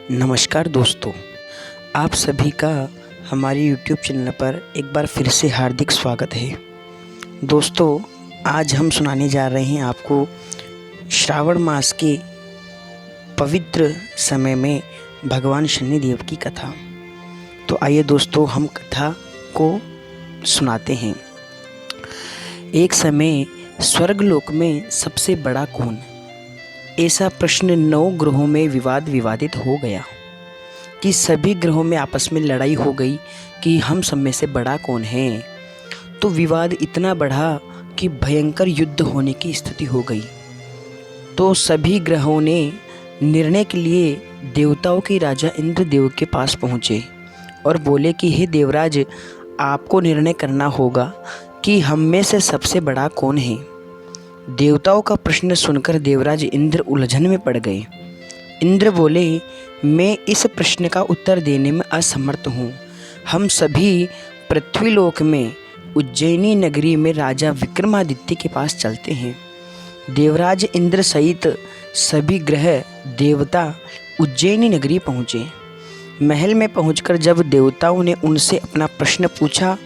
नमस्कार दोस्तों, आप सभी का हमारे YouTube चैनल पर एक बार फिर से हार्दिक स्वागत है। दोस्तों, आज हम सुनाने जा रहे हैं आपको श्रावण मास के पवित्र समय में भगवान शनिदेव की कथा। तो आइए दोस्तों, हम कथा को सुनाते हैं। एक समय स्वर्गलोक में सबसे बड़ा कौन, ऐसा प्रश्न 9 ग्रहों में विवादित हो गया कि सभी ग्रहों में आपस में लड़ाई हो गई कि हम सब में से बड़ा कौन है। तो विवाद इतना बढ़ा कि भयंकर युद्ध होने की स्थिति हो गई। तो सभी ग्रहों ने निर्णय के लिए देवताओं के राजा इंद्रदेव के पास पहुँचे और बोले कि हे देवराज, आपको निर्णय करना होगा कि हम में से सबसे बड़ा कौन है। देवताओं का प्रश्न सुनकर देवराज इंद्र उलझन में पड़ गए। इंद्र बोले, मैं इस प्रश्न का उत्तर देने में असमर्थ हूँ। हम सभी पृथ्वीलोक में उज्जैनी नगरी में राजा विक्रमादित्य के पास चलते हैं। देवराज इंद्र सहित सभी ग्रह देवता उज्जैनी नगरी पहुँचे। महल में पहुंचकर जब देवताओं ने उनसे अपना प्रश्न पूछा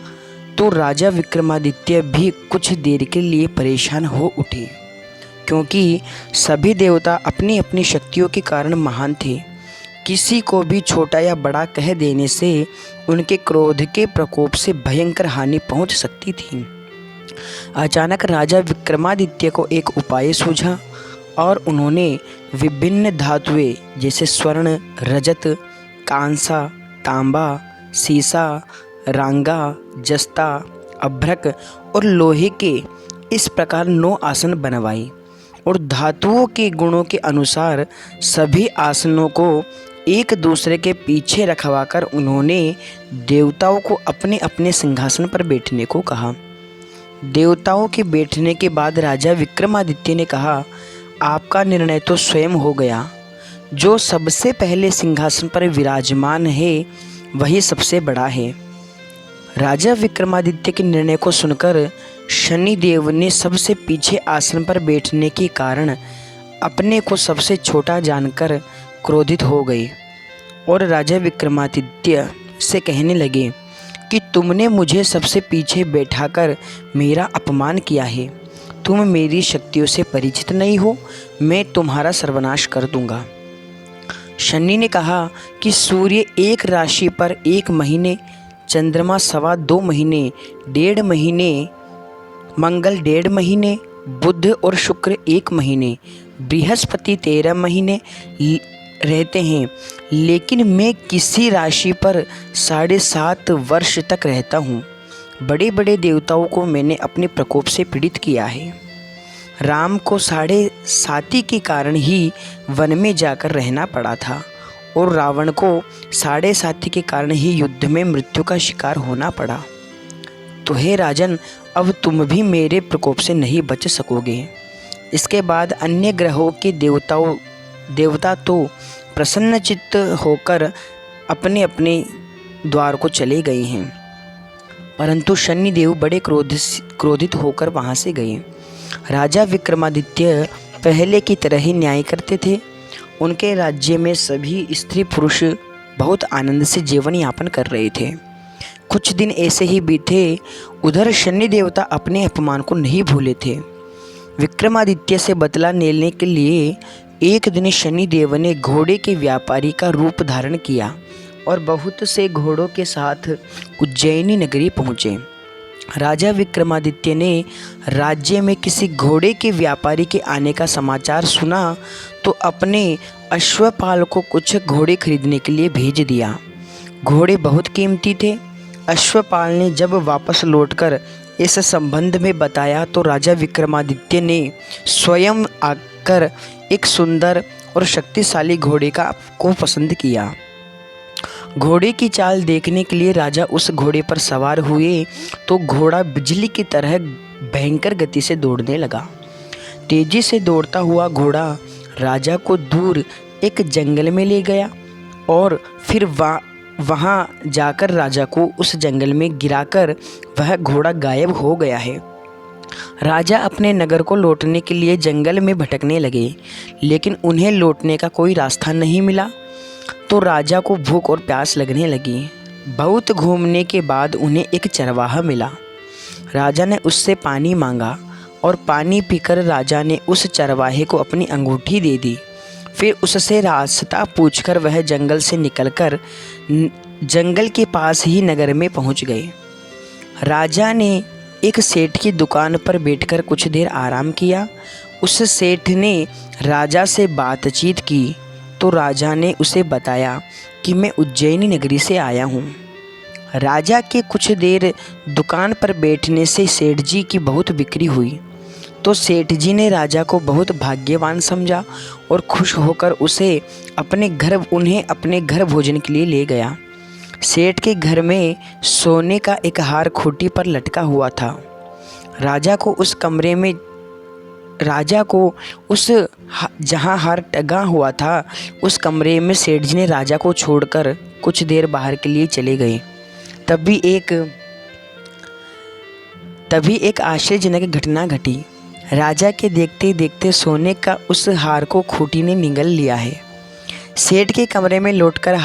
तो राजा विक्रमादित्य भी कुछ देर के लिए परेशान हो उठे, क्योंकि सभी देवता अपनी अपनी शक्तियों के कारण महान थे। किसी को भी छोटा या बड़ा कह देने से उनके क्रोध के प्रकोप से भयंकर हानि पहुंच सकती थी। अचानक राजा विक्रमादित्य को एक उपाय सूझा और उन्होंने विभिन्न धातुएं जैसे स्वर्ण, रजत, कांसा, तांबा, सीसा, रांगा, जस्ता, अभ्रक और लोहे के इस प्रकार 9 आसन बनवाए और धातुओं के गुणों के अनुसार सभी आसनों को एक दूसरे के पीछे रखवाकर उन्होंने देवताओं को अपने अपने सिंहासन पर बैठने को कहा। देवताओं के बैठने के बाद राजा विक्रमादित्य ने कहा, आपका निर्णय तो स्वयं हो गया। जो सबसे पहले सिंहासन पर विराजमान है वही सबसे बड़ा है। राजा विक्रमादित्य के निर्णय को सुनकर शनिदेव ने सबसे पीछे आसन पर बैठने के कारण अपने को सबसे छोटा जानकर क्रोधित हो गए और राजा विक्रमादित्य से कहने लगे कि तुमने मुझे सबसे पीछे बैठाकर मेरा अपमान किया है। तुम मेरी शक्तियों से परिचित नहीं हो, मैं तुम्हारा सर्वनाश कर दूंगा। शनि ने कहा कि सूर्य एक राशि पर 1 महीने, चंद्रमा 2.25 महीने, 1.5 महीने, मंगल 1.5 महीने, बुध और शुक्र 1 महीने, बृहस्पति 13 महीने रहते हैं, लेकिन मैं किसी राशि पर 7.5 वर्ष तक रहता हूँ। बड़े बड़े देवताओं को मैंने अपने प्रकोप से पीड़ित किया है। राम को 7.5 के कारण ही वन में जाकर रहना पड़ा था और रावण को 7.5 के कारण ही युद्ध में मृत्यु का शिकार होना पड़ा। तो हे राजन, अब तुम भी मेरे प्रकोप से नहीं बच सकोगे। इसके बाद अन्य ग्रहों के देवता तो प्रसन्नचित्त होकर अपने अपने द्वार को चले गए हैं, परंतु शनिदेव बड़े क्रोधित होकर वहाँ से गए। राजा विक्रमादित्य पहले की तरह ही न्याय करते थे। उनके राज्य में सभी स्त्री पुरुष बहुत आनंद से जीवन यापन कर रहे थे। कुछ दिन ऐसे ही बीते। उधर शनि देवता अपने अपमान को नहीं भूले थे। विक्रमादित्य से बदला लेने के लिए एक दिन शनिदेव ने घोड़े के व्यापारी का रूप धारण किया और बहुत से घोड़ों के साथ उज्जैनी नगरी पहुँचे। राजा विक्रमादित्य ने राज्य में किसी घोड़े के व्यापारी के आने का समाचार सुना तो अपने अश्वपाल को कुछ घोड़े खरीदने के लिए भेज दिया। घोड़े बहुत कीमती थे। अश्वपाल ने जब वापस लौटकर इस संबंध में बताया तो राजा विक्रमादित्य ने स्वयं आकर एक सुंदर और शक्तिशाली घोड़े को पसंद किया। घोड़े की चाल देखने के लिए राजा उस घोड़े पर सवार हुए तो घोड़ा बिजली की तरह भयंकर गति से दौड़ने लगा। तेजी से दौड़ता हुआ घोड़ा राजा को दूर एक जंगल में ले गया और फिर वहाँ जाकर राजा को उस जंगल में गिराकर वह घोड़ा गायब हो गया है। राजा अपने नगर को लौटने के लिए जंगल में भटकने लगे, लेकिन उन्हें लौटने का कोई रास्ता नहीं मिला। तो राजा को भूख और प्यास लगने लगी। बहुत घूमने के बाद उन्हें एक चरवाहा मिला। राजा ने उससे पानी मांगा और पानी पीकर राजा ने उस चरवाहे को अपनी अंगूठी दे दी। फिर उससे रास्ता पूछकर वह जंगल से निकलकर जंगल के पास ही नगर में पहुंच गए। राजा ने एक सेठ की दुकान पर बैठकर कुछ देर आराम किया। उस सेठ ने राजा से बातचीत की तो राजा ने उसे बताया कि मैं उज्जैनी नगरी से आया हूँ। राजा के कुछ देर दुकान पर बैठने से सेठ जी की बहुत बिक्री हुई तो सेठ जी ने राजा को बहुत भाग्यवान समझा और खुश होकर उन्हें अपने घर भोजन के लिए ले गया। सेठ के घर में सोने का एक हार खूंटी पर लटका हुआ था। राजा को जहाँ हार टंगा हुआ था उस कमरे में सेठ जी ने राजा को छोड़कर कुछ देर बाहर के लिए चले गए। तभी एक आश्चर्यजनक घटना घटी। राजा के देखते देखते सोने का उस हार को खूंटी ने निगल लिया है। सेठ के कमरे में लौटकर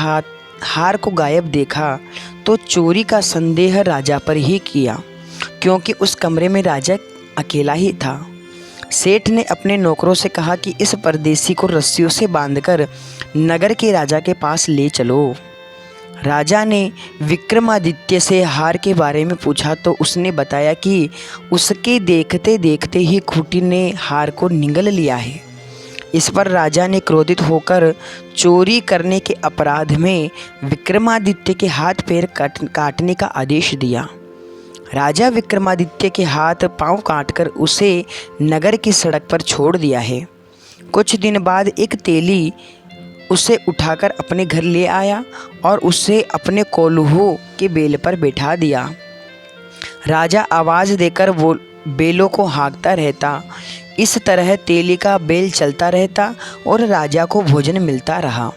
हार को गायब देखा तो चोरी का संदेह राजा पर ही किया, क्योंकि उस कमरे में राजा अकेला ही था। सेठ ने अपने नौकरों से कहा कि इस परदेसी को रस्सियों से बांधकर नगर के राजा के पास ले चलो। राजा ने विक्रमादित्य से हार के बारे में पूछा तो उसने बताया कि उसके देखते देखते ही खूंटी ने हार को निगल लिया है। इस पर राजा ने क्रोधित होकर चोरी करने के अपराध में विक्रमादित्य के हाथ पैर काटने का आदेश दिया। राजा विक्रमादित्य के हाथ पांव काटकर उसे नगर की सड़क पर छोड़ दिया है। कुछ दिन बाद एक तेली उसे उठाकर अपने घर ले आया और उसे अपने कोल्हू के बेल पर बैठा दिया। राजा आवाज़ देकर वो बेलों को हाँकता रहता। इस तरह तेली का बेल चलता रहता और राजा को भोजन मिलता रहा।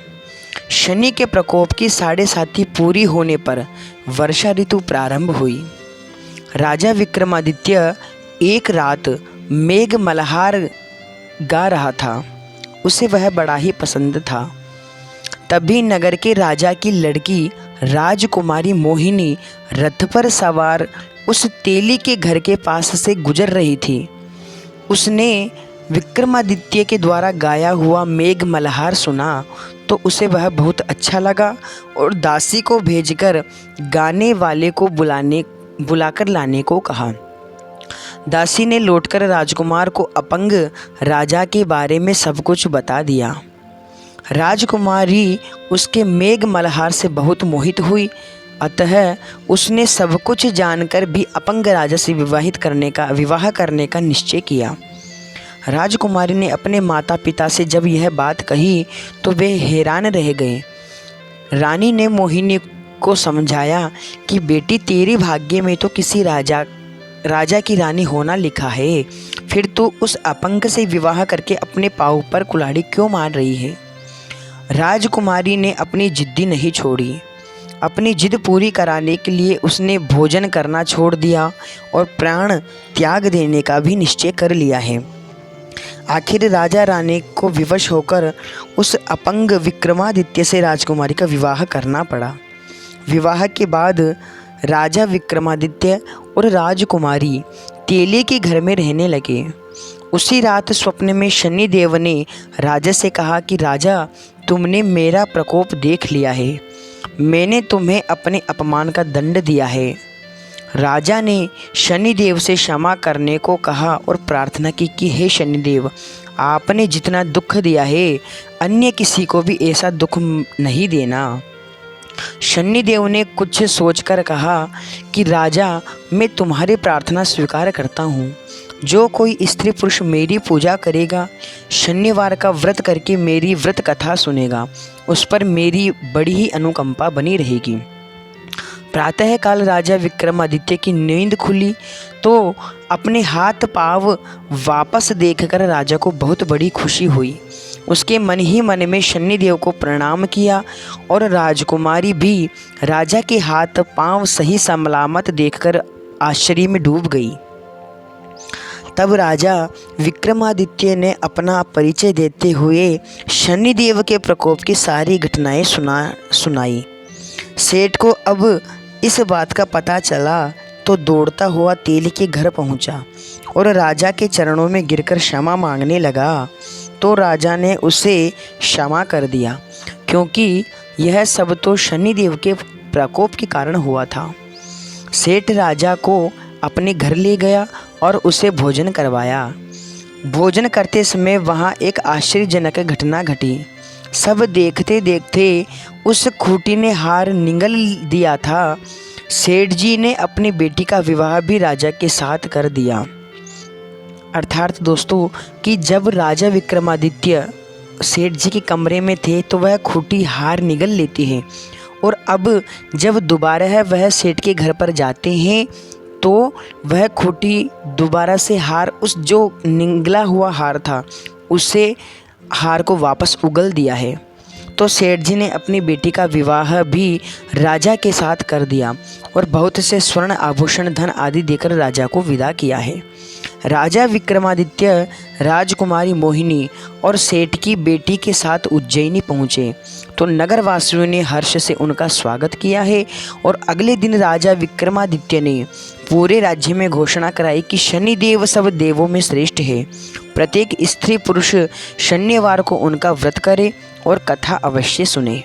शनि के प्रकोप की 7.5 पूरी होने पर वर्षा ऋतु प्रारंभ हुई। राजा विक्रमादित्य एक रात मेघ मल्हार गा रहा था। उसे वह बड़ा ही पसंद था। तभी नगर के राजा की लड़की राजकुमारी मोहिनी रथ पर सवार उस तेली के घर के पास से गुजर रही थी। उसने विक्रमादित्य के द्वारा गाया हुआ मेघ मल्हार सुना तो उसे वह बहुत अच्छा लगा और दासी को भेजकर गाने वाले को बुलाकर लाने को कहा। दासी ने लौटकर राजकुमार को अपंग राजा के बारे में सब कुछ बता दिया। राजकुमारी उसके मेघ मल्हार से बहुत मोहित हुई, अतः उसने सब कुछ जानकर भी अपंग राजा से विवाह करने का निश्चय किया। राजकुमारी ने अपने माता पिता से जब यह बात कही तो वे हैरान रह गए। रानी ने मोहिनी को समझाया कि बेटी, तेरे भाग्य में तो किसी राजा की रानी होना लिखा है, फिर तू उस अपंग से विवाह करके अपने पाँव पर कुल्हाड़ी क्यों मार रही है। राजकुमारी ने अपनी जिद्दी नहीं छोड़ी। अपनी जिद पूरी कराने के लिए उसने भोजन करना छोड़ दिया और प्राण त्याग देने का भी निश्चय कर लिया है। आखिर राजा रानी को विवश होकर उस अपंग विक्रमादित्य से राजकुमारी का विवाह करना पड़ा। विवाह के बाद राजा विक्रमादित्य और राजकुमारी तेली के घर में रहने लगे। उसी रात स्वप्न में शनिदेव ने राजा से कहा कि राजा, तुमने मेरा प्रकोप देख लिया है। मैंने तुम्हें अपने अपमान का दंड दिया है। राजा ने शनिदेव से क्षमा करने को कहा और प्रार्थना की कि हे शनिदेव, आपने जितना दुख दिया है अन्य किसी को भी ऐसा दुख नहीं देना। शनिदेव ने कुछ सोचकर कहा कि राजा, मैं तुम्हारी प्रार्थना स्वीकार करता हूँ। जो कोई स्त्री पुरुष मेरी पूजा करेगा, शनिवार का व्रत करके मेरी व्रत कथा सुनेगा, उस पर मेरी बड़ी ही अनुकंपा बनी रहेगी। प्रातःकाल राजा विक्रमादित्य की नींद खुली तो अपने हाथ पांव वापस देखकर राजा को बहुत बड़ी खुशी हुई। उसके मन ही मन में शनिदेव को प्रणाम किया और राजकुमारी भी राजा के हाथ पांव सही सलामत देखकर आश्चर्य में डूब गई। तब राजा विक्रमादित्य ने अपना परिचय देते हुए शनिदेव के प्रकोप की सारी घटनाएं सुनाई। सेठ को अब इस बात का पता चला तो दौड़ता हुआ तेली के घर पहुंचा और राजा के चरणों में गिरकर क्षमा मांगने लगा। तो राजा ने उसे क्षमा कर दिया, क्योंकि यह सब तो शनिदेव के प्रकोप के कारण हुआ था। सेठ राजा को अपने घर ले गया और उसे भोजन करवाया। भोजन करते समय वहाँ एक आश्चर्यजनक घटना घटी। सब देखते देखते उस खूंटी ने हार निगल दिया था। सेठ जी ने अपनी बेटी का विवाह भी राजा के साथ कर दिया। अर्थात दोस्तों कि जब राजा विक्रमादित्य सेठ जी के कमरे में थे तो वह खूंटी हार निगल लेती है, और अब जब दोबारा वह सेठ के घर पर जाते हैं तो वह खूंटी दोबारा से हार, उस जो निगला हुआ हार था उसे हार को वापस उगल दिया है। तो सेठ जी ने अपनी बेटी का विवाह भी राजा के साथ कर दिया और बहुत से स्वर्ण आभूषण धन आदि देकर राजा को विदा किया है। राजा विक्रमादित्य राजकुमारी मोहिनी और सेठ की बेटी के साथ उज्जैनी पहुँचे तो नगरवासियों ने हर्ष से उनका स्वागत किया है। और अगले दिन राजा विक्रमादित्य ने पूरे राज्य में घोषणा कराई कि शनिदेव सब देवों में श्रेष्ठ है। प्रत्येक स्त्री पुरुष शनिवार को उनका व्रत करे और कथा अवश्य सुने।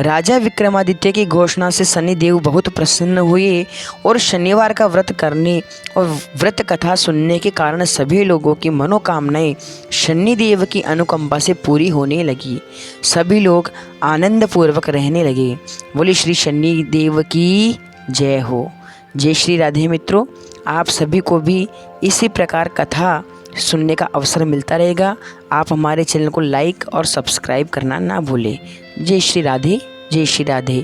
राजा विक्रमादित्य की घोषणा से शनिदेव बहुत प्रसन्न हुए और शनिवार का व्रत करने और व्रत कथा सुनने के कारण सभी लोगों की मनोकामनाएं शनिदेव की अनुकंपा से पूरी होने लगी। सभी लोग आनंद पूर्वक रहने लगे। बोले श्री शनिदेव की जय हो। जय श्री राधे। मित्रों, आप सभी को भी इसी प्रकार कथा सुनने का अवसर मिलता रहेगा। आप हमारे चैनल को लाइक और सब्सक्राइब करना ना भूलें। जय श्री राधे, जय श्री राधे।